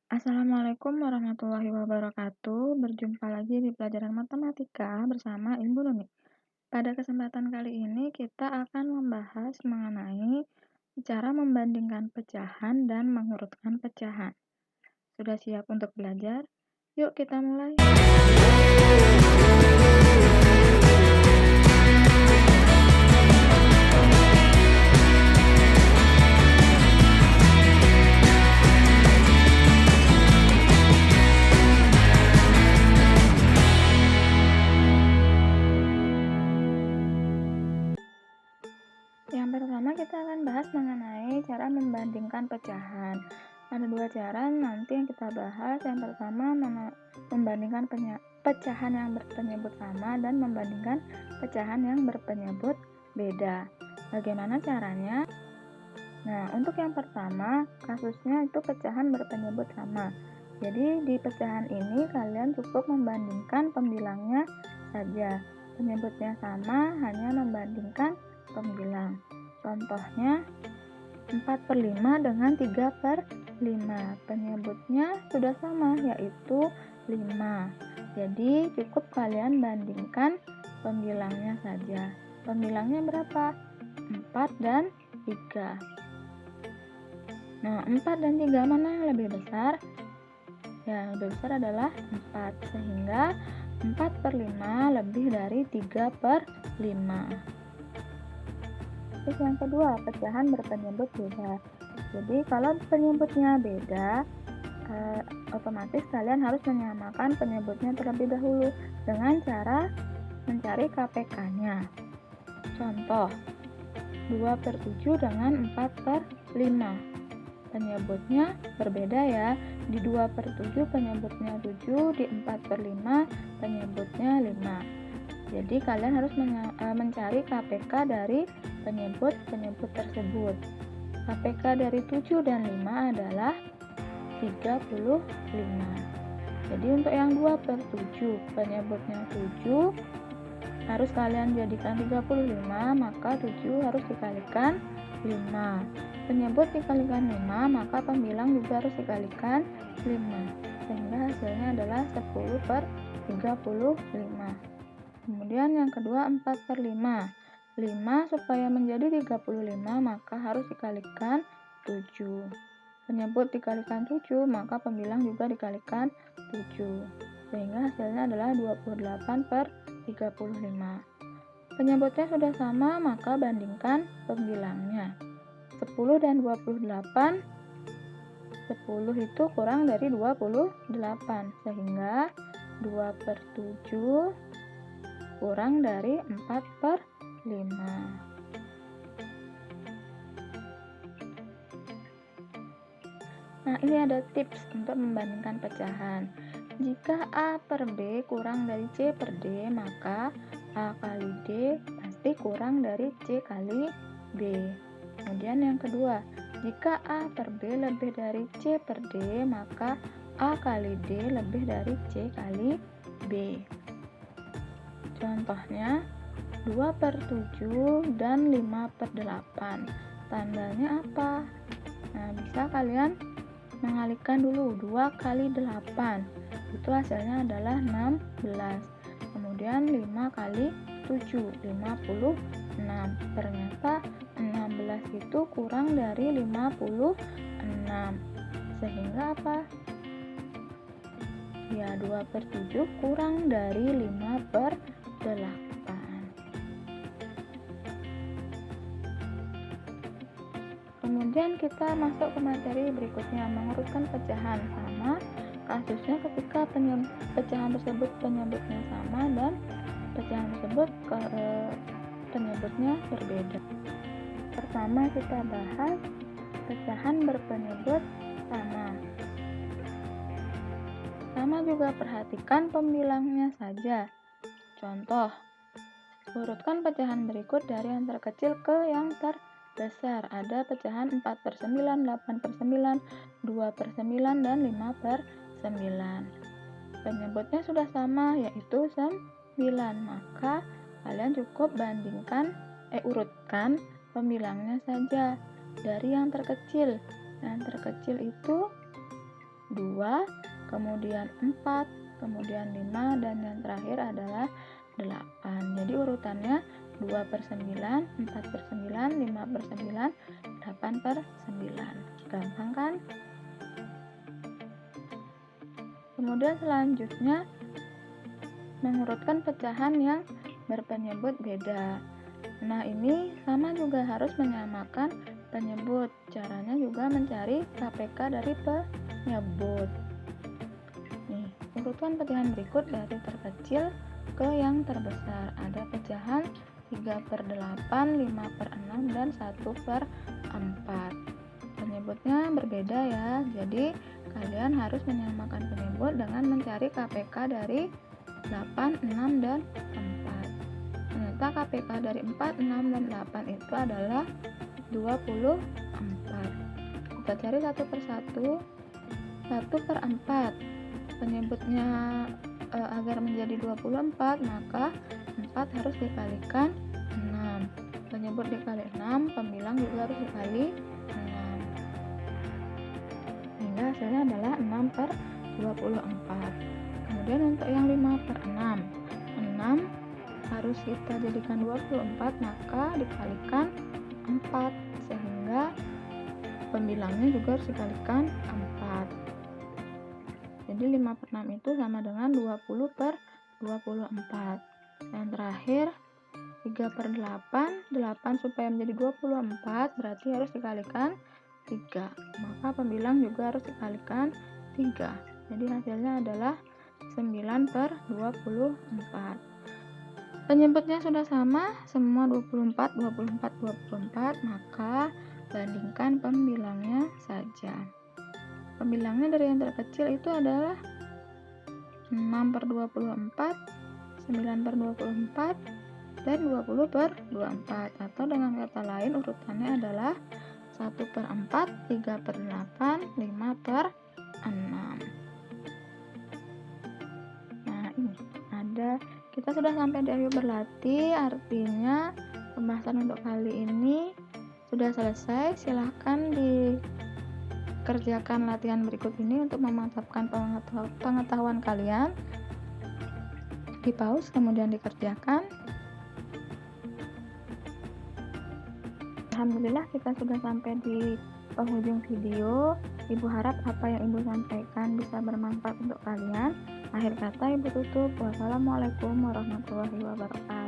Assalamualaikum warahmatullahi wabarakatuh. Berjumpa lagi di pelajaran matematika bersama Ibu Nuni. Pada kesempatan kali ini kita akan membahas mengenai cara membandingkan pecahan dan mengurutkan pecahan. Sudah siap untuk belajar? Yuk kita mulai. Yang pertama kita akan bahas mengenai cara membandingkan pecahan. Ada dua cara nanti yang kita bahas. Yang pertama membandingkan pecahan yang berpenyebut sama dan membandingkan pecahan yang berpenyebut beda. Bagaimana caranya? Nah, untuk yang pertama, kasusnya itu pecahan berpenyebut sama. Jadi di pecahan ini kalian cukup membandingkan pembilangnya saja. Penyebutnya sama, hanya membandingkan pembilang. Contohnya 4/5 dengan 3/5. Penyebutnya sudah sama, yaitu 5. Jadi cukup kalian bandingkan pembilangnya saja. Pembilangnya berapa? 4 dan 3. Nah, 4 dan 3 mana yang lebih besar? Yang lebih besar adalah 4, sehingga 4/5 lebih dari 3/5. Terus yang kedua, pecahan berpenyebut beda. Jadi kalau penyebutnya beda, otomatis kalian harus menyamakan penyebutnya terlebih dahulu dengan cara mencari KPK-nya. Contoh, 2/7 dengan 4/5. Penyebutnya berbeda ya. Di 2/7 penyebutnya 7, di 4/5 penyebutnya 5. Jadi kalian harus mencari KPK dari penyebut-penyebut tersebut. KPK dari 7 dan 5 adalah 35. Jadi untuk yang 2/7 penyebutnya 7 harus kalian jadikan 35, maka 7 harus dikalikan 5. Penyebut dikalikan 5, maka pembilang juga harus dikalikan 5. Sehingga hasilnya adalah 10/35. Kemudian yang kedua 4/5. 5 supaya menjadi 35 maka harus dikalikan 7. Penyebut dikalikan 7, maka pembilang juga dikalikan 7. Sehingga hasilnya adalah 28/35. Penyebutnya sudah sama, maka bandingkan pembilangnya. 10 dan 28. 10 itu kurang dari 28, sehingga 2/7 kurang dari 4/5. Nah, ini ada tips untuk membandingkan pecahan. Jika A per B kurang dari C per D, maka A kali D pasti kurang dari C kali B. Kemudian yang kedua, jika A per B lebih dari C per D, maka A kali D lebih dari C kali B. Contohnya 2/7 dan 5/8. Tandanya apa? Nah, bisa kalian mengalihkan dulu. 2 kali 8 itu hasilnya adalah 16. Kemudian 5 kali 7 56. Ternyata 16 itu kurang dari 56. Sehingga apa? Ya, 2/7 kurang dari 5/8. Kemudian kita masuk ke materi berikutnya, mengurutkan pecahan. Sama kasusnya ketika pecahan tersebut penyebutnya sama dan pecahan tersebut penyebutnya berbeda. Pertama kita bahas pecahan berpenyebut sama. Sama juga perhatikan pembilangnya saja. Contoh, urutkan pecahan berikut dari yang terkecil ke yang terbesar. Ada pecahan 4/9, 8/9, 2/9, dan 5/9. Penyebutnya sudah sama, yaitu 9. Maka kalian cukup urutkan pembilangnya saja dari yang terkecil. Yang terkecil itu 2, kemudian 4, kemudian 5, dan yang terakhir adalah 8. Jadi urutannya 2/9, 4/9, 5/9, 8/9. Gampang kan? Kemudian selanjutnya mengurutkan pecahan yang berpenyebut beda. Nah, ini sama juga harus menyamakan penyebut. Caranya juga mencari KPK dari penyebut. Nih, urutkan pecahan berikut dari terkecil ke yang terbesar. Ada pecahan 3/8, 5/6, dan 1/4. Penyebutnya berbeda ya, jadi kalian harus menyamakan penyebut dengan mencari KPK dari 8, 6, dan 4. Ternyata KPK dari 4, 6, dan 8 itu adalah 24. Kita cari satu persatu. 1/4. Penyebutnya agar menjadi 24, maka 4 harus dikalikan 6. Penyebut dikali 6, pembilang juga harus dikali 6. Hingga hasilnya adalah 6/24. Kemudian untuk yang 5/6, 6 harus kita jadikan 24, maka dikalikan 4, sehingga pembilangnya juga harus dikalikan 4. Jadi 5/6 itu sama dengan 20/24. Yang terakhir 3/8, 8 supaya menjadi 24 berarti harus dikalikan 3, maka pembilang juga harus dikalikan 3. Jadi hasilnya adalah 9/24. Penyebutnya sudah sama, semua 24, 24, 24, maka bandingkan pembilangnya saja. Pembilangnya dari yang terkecil itu adalah 6/24, 9/24, dan 20/24. Atau dengan kata lain urutannya adalah 1/4, 3/8, 5/6. Nah, ini ada, kita sudah sampai di akhir berlatih, artinya pembahasan untuk kali ini sudah selesai. Silahkan dikerjakan latihan berikut ini untuk memantapkan pengetahuan kalian. Di pause kemudian dikerjakan. Alhamdulillah kita sudah sampai di penghujung video. Ibu harap apa yang Ibu sampaikan bisa bermanfaat untuk kalian. Akhir kata Ibu tutup. Wassalamualaikum warahmatullahi wabarakatuh.